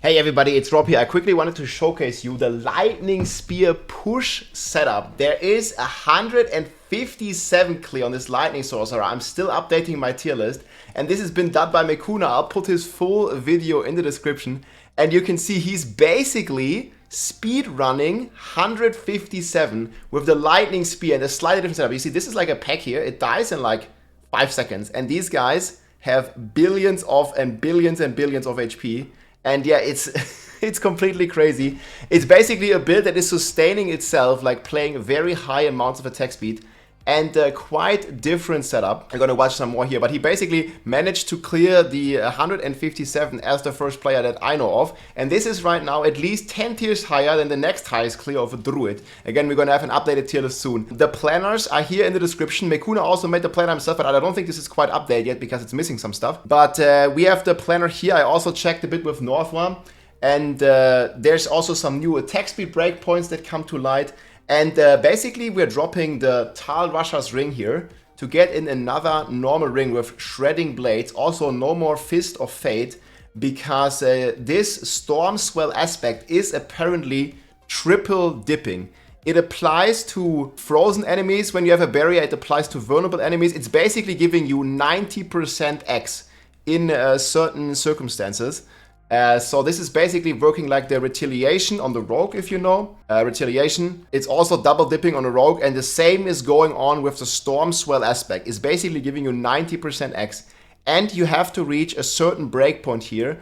Hey everybody, it's Rob here. I quickly wanted to showcase you the Lightning Spear push setup. There is 157 clear on this Lightning Sorcerer. I'm still updating my tier list, and this has been done by Mekuna. I'll put his full video in the description, and you can see he's basically speed running 157 with the Lightning Spear and a slightly different setup. You see, this is like a pack here. It dies in like 5 seconds, and these guys have billions and billions of HP. And yeah, it's completely crazy. It's basically a build that is sustaining itself, like playing very high amounts of attack speed, and quite different setup. I'm gonna watch some more here, but he basically managed to clear the 157 as the first player that I know of, and this is right now at least 10 tiers higher than the next highest clear of a Druid. Again, we're gonna have an updated tier list soon. The planners are here in the description. Mekuna also made the planner himself, but I don't think this is quite updated yet because it's missing some stuff. But we have the planner here. I also checked a bit with Northwa, and there's also some new attack speed breakpoints that come to light. And basically we're dropping the Tal Rasha's ring here to get in another normal ring with shredding blades. Also no more Fist of Fate, because this Storm Swell aspect is apparently triple dipping. It applies to frozen enemies when you have a barrier. It applies to vulnerable enemies. It's basically giving you 90% X in certain circumstances. So this is basically working like the retaliation on the rogue, if you know. Retaliation. It's also double dipping on the rogue, and the same is going on with the Storm Swell aspect. It's basically giving you 90% X, and you have to reach a certain breakpoint here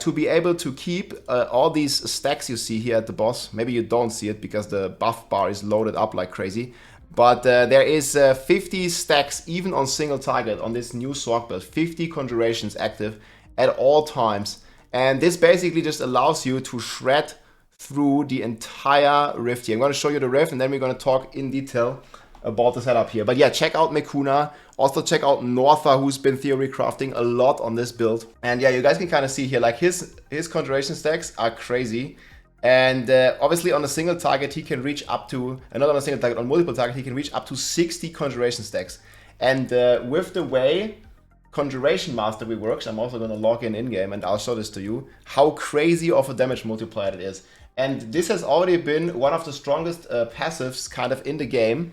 to be able to keep all these stacks you see here at the boss. Maybe you don't see it because the buff bar is loaded up like crazy. But there is 50 stacks even on single target on this new Sorc build. 50 conjurations active at all times. And this basically just allows you to shred through the entire rift here. I'm going to show you the rift, and then we're going to talk in detail about the setup here. But yeah, check out Mekuna. Also check out Northwa, who's been theory crafting a lot on this build. And yeah, you guys can kind of see here, like his conjuration stacks are crazy. And obviously on a single target, he can reach up to, not on a single target, on multiple target, he can reach up to 60 conjuration stacks. And with the way Conjuration Mastery works, I'm also going to log in game and I'll show this to you, how crazy of a damage multiplier it is. And this has already been one of the strongest passives kind of in the game,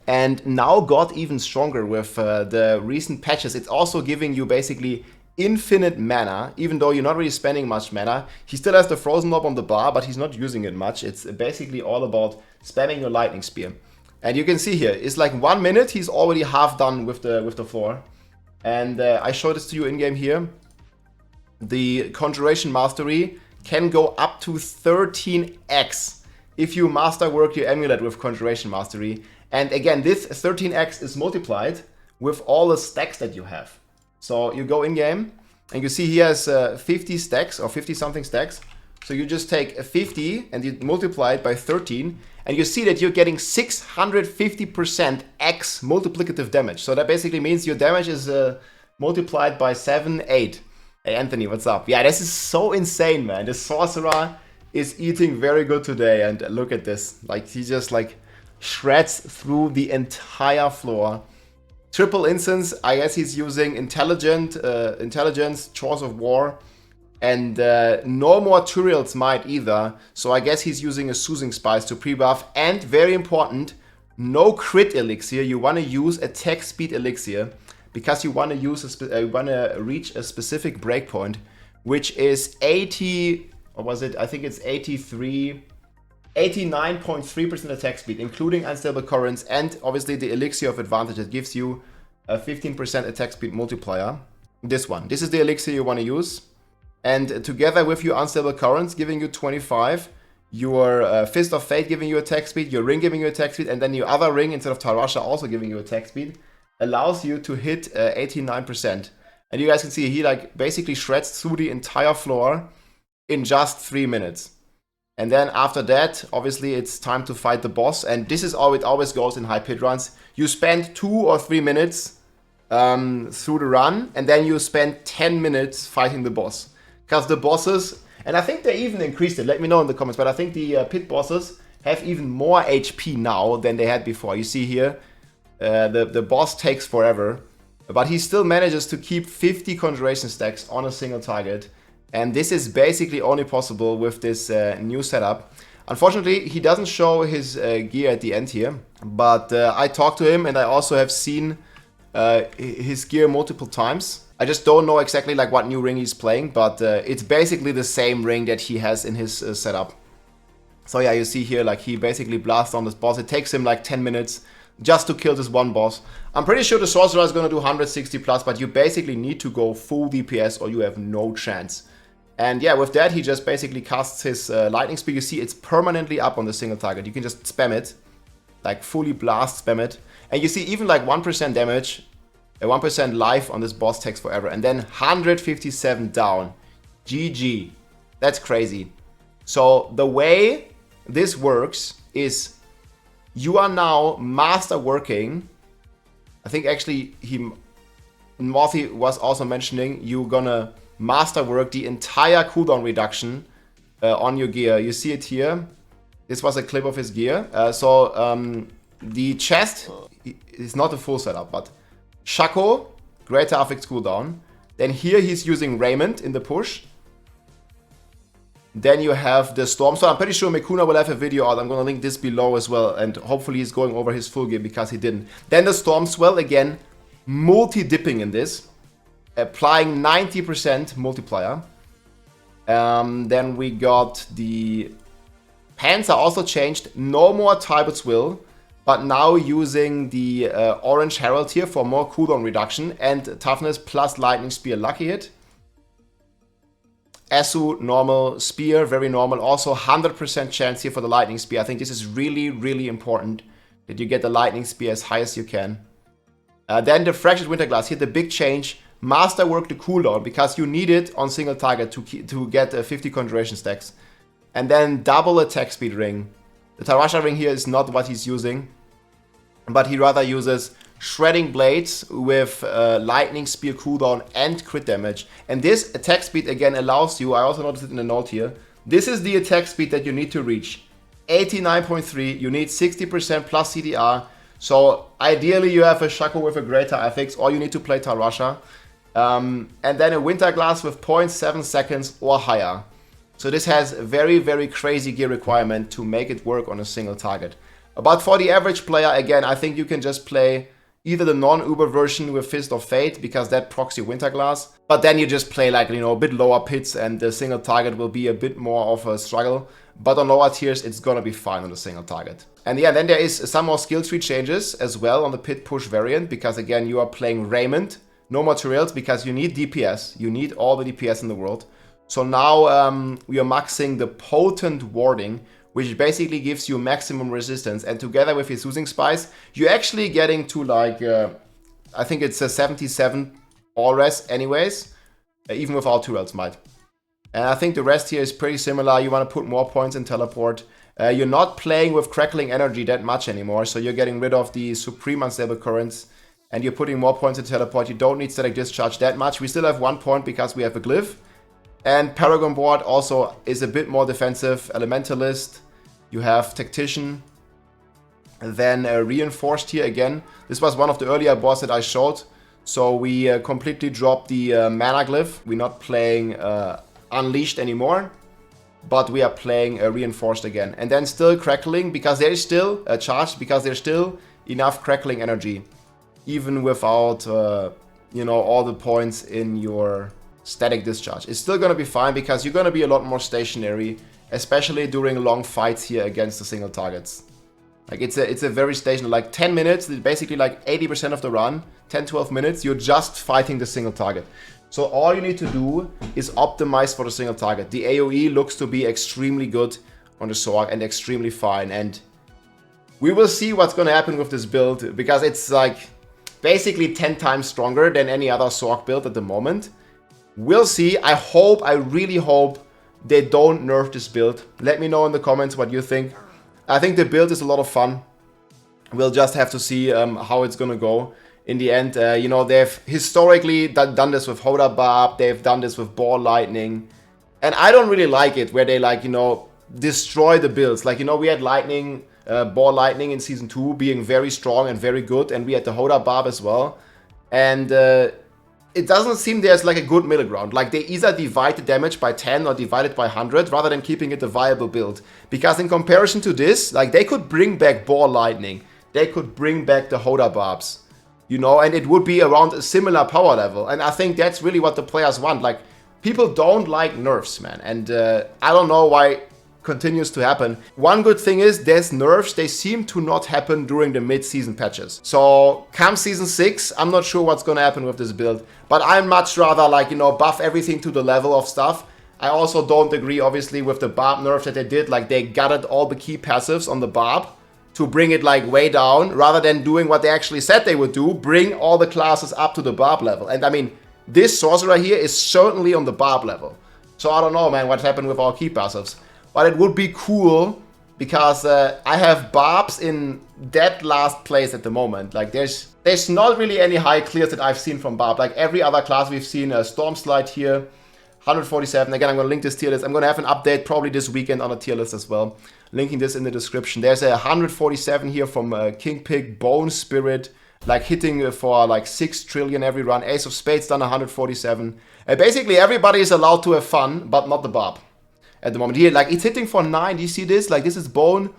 and now got even stronger with the recent patches. It's also giving you basically infinite mana, even though you're not really spending much mana. He still has the Frozen Orb on the bar, but he's not using it much. It's basically all about spamming your Lightning Spear. And you can see here, it's like 1 minute, he's already half done with the floor. And I showed this to you in game here. The Conjuration Mastery can go up to 13x if you masterwork your amulet with Conjuration Mastery. And again, this 13x is multiplied with all the stacks that you have. So you go in game and you see he has 50 stacks or 50 something stacks. So you just take 50 and you multiply it by 13, and you see that you're getting 650% X multiplicative damage. So that basically means your damage is multiplied by 7, 8. Hey Anthony, what's up? Yeah, this is so insane, man. The sorcerer is eating very good today, and look at this. Like, he just like shreds through the entire floor. Triple instance, I guess he's using intelligence, Chores of War. And no more Turiel's Might either, so I guess he's using a Soothing Spice to pre-buff. And very important, no crit elixir. You want to use attack speed elixir because you want to use reach a specific breakpoint, which is 80, or was it? I think it's 89.3% attack speed, including unstable currents, and obviously the elixir of advantage that gives you a 15% attack speed multiplier. This one. This is the elixir you want to use. And together with your unstable currents giving you 25, your Fist of Fate giving you attack speed, your ring giving you attack speed, and then your other ring instead of Tal Rasha also giving you attack speed, allows you to hit 89%. And you guys can see he like basically shreds through the entire floor in just 3 minutes. And then after that, obviously it's time to fight the boss. And this is how it always goes in high pit runs. You spend 2 or 3 minutes through the run, and then you spend 10 minutes fighting the boss. Because the bosses, and I think they even increased it, let me know in the comments, but I think the pit bosses have even more HP now than they had before. You see here, the boss takes forever, but he still manages to keep 50 conjuration stacks on a single target. And this is basically only possible with this new setup. Unfortunately, he doesn't show his gear at the end here, but I talked to him and I also have seen his gear multiple times. I just don't know exactly like what new ring he's playing, but it's basically the same ring that he has in his setup. So yeah, you see here, like he basically blasts on this boss. It takes him like 10 minutes just to kill this one boss. I'm pretty sure the sorcerer is gonna do 160 plus, but you basically need to go full DPS or you have no chance. And yeah, with that, he just basically casts his Lightning Spear. You see, it's permanently up on the single target. You can just spam it, like fully blast spam it. And you see even like 1% damage, 1% life on this boss takes forever. And then 157 down. GG. That's crazy. So the way this works is you are now masterworking. I think actually Morty was also mentioning you're gonna masterwork the entire cooldown reduction on your gear. You see it here. This was a clip of his gear. The chest is not a full setup, but Shaco, greater affix cooldown. Then here he's using Raiment in the push. Then you have the Storm Swell. I'm pretty sure Mekuna will have a video out. I'm going to link this below as well. And hopefully he's going over his full gear because he didn't. Then the Storm Swell, again, multi-dipping in this. Applying 90% multiplier. Then we got the pants are also changed. No more Talbot's Will. But now using the Orange Herald here for more cooldown reduction. And toughness plus Lightning Spear lucky hit. Asu, normal, Spear, very normal. Also 100% chance here for the Lightning Spear. I think this is really, really important that you get the Lightning Spear as high as you can. Then the Fractured Winterglass, here the big change. Masterwork the cooldown because you need it on single target to get 50 conjuration stacks. And then double attack speed ring. The Tarasha ring here is not what he's using, but he rather uses Shredding Blades with Lightning Spear cooldown and crit damage. And this attack speed again allows you, I also noticed it in the note here, this is the attack speed that you need to reach. 89.3, you need 60% plus CDR. So ideally you have a Shaco with a greater affix or you need to play Tarasha. And then a Winterglass with 0.7 seconds or higher. So this has a very, very crazy gear requirement to make it work on a single target. But for the average player, again, I think you can just play either the non-Uber version with Fist of Fate, because that procs your Winterglass. But then you just play like, you know, a bit lower pits and the single target will be a bit more of a struggle. But on lower tiers, it's gonna be fine on the single target. And yeah, then there is some more skill tree changes as well on the pit push variant, because again, you are playing Raiment, no materials, because you need DPS. You need all the DPS in the world. So now we are maxing the Potent Warding, which basically gives you maximum resistance. And together with his Soothing Spice, you're actually getting to like, I think it's a 77 all rest anyways, even without 2 Real's Might. And I think the rest here is pretty similar. You want to put more points in Teleport. You're not playing with Crackling Energy that much anymore, so you're getting rid of the Supreme Unstable Currents, and you're putting more points in Teleport. You don't need Static Discharge that much. We still have 1 point because we have a Glyph. And Paragon board also is a bit more defensive. Elementalist, you have Tactician, and then Reinforced here again. This was one of the earlier boss that I showed. So we completely dropped the Mana Glyph. We're not playing Unleashed anymore, but we are playing Reinforced again. And then still Crackling, because there is still a charge, because there's still enough Crackling energy, even without, you know, all the points in your Static Discharge. It's still gonna be fine because you're gonna be a lot more stationary, especially during long fights here against the single targets. Like it's a very stationary, like 10 minutes, basically like 80% of the run, 10-12 minutes, you're just fighting the single target. So all you need to do is optimize for the single target. The AoE looks to be extremely good on the Sorc and extremely fine. And we will see what's gonna happen with this build, because it's like basically 10 times stronger than any other Sorc build at the moment. We'll see. I really hope they don't nerf this build. Let me know in the comments what you think. I think the build is a lot of fun. We'll just have to see how it's gonna go in the end. You know, they've historically done this with Hoda Barb, they've done this with Ball Lightning. And I don't really like it where they, like, you know, destroy the builds. Like, you know, we had Lightning, Ball Lightning in Season 2 being very strong and very good, and we had the Hoda Barb as well. And it doesn't seem there's like a good middle ground. Like they either divide the damage by 10 or divide it by 100 rather than keeping it a viable build. Because in comparison to this, like they could bring back Ball Lightning. They could bring back the Hoda Barbs. You know, and it would be around a similar power level. And I think that's really what the players want. Like, people don't like nerfs, man. And I don't know why it continues to happen. One good thing is there's nerfs. They seem to not happen during the mid-season patches. So come season 6, I'm not sure what's going to happen with this build. But I'd much rather, like, you know, buff everything to the level of stuff. I also don't agree, obviously, with the Barb nerf that they did. Like, they gutted all the key passives on the Barb to bring it like way down, rather than doing what they actually said they would do, bring all the classes up to the Barb level. And I mean, this sorcerer here is certainly on the Barb level. So I don't know, man, what happened with our key passives. But it would be cool, because I have Barbs in dead last place at the moment. Like, there's not really any high clears that I've seen from Barb. Like, every other class we've seen, a Storm Slide here, 147. Again, I'm going to link this tier list. I'm going to have an update probably this weekend on a tier list as well. Linking this in the description. There's a 147 here from King Pig, Bone Spirit, like hitting for like 6 trillion every run. Ace of Spades done 147. Basically, everybody is allowed to have fun, but not the Barb at the moment. Here, like, it's hitting for 9. Do you see this? Like, this is Bone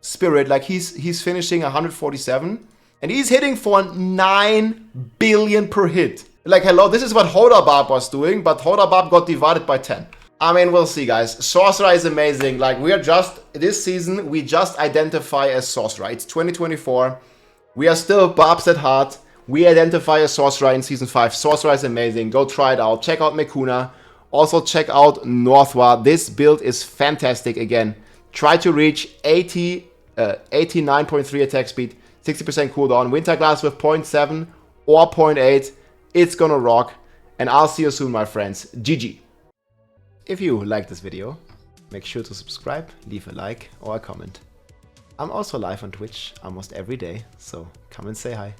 Spirit. Like, he's finishing 147. And he's hitting for 9 billion per hit. Like, hello, this is what Hoda Barb was doing, but Hoda Barb got divided by 10. I mean, we'll see, guys. Sorcerer is amazing. Like, we are just, this season, we just identify as Sorcerer. It's 2024. We are still Barbs at heart. We identify as Sorcerer in Season 5. Sorcerer is amazing. Go try it out. Check out Mekuna. Also, check out Northwa. This build is fantastic. Again, try to reach 89.3 attack speed, 60% cooldown. Winterglass with 0.7 or 0.8. It's gonna rock. And I'll see you soon, my friends. GG. If you like this video, make sure to subscribe, leave a like or a comment. I'm also live on Twitch almost every day, so come and say hi.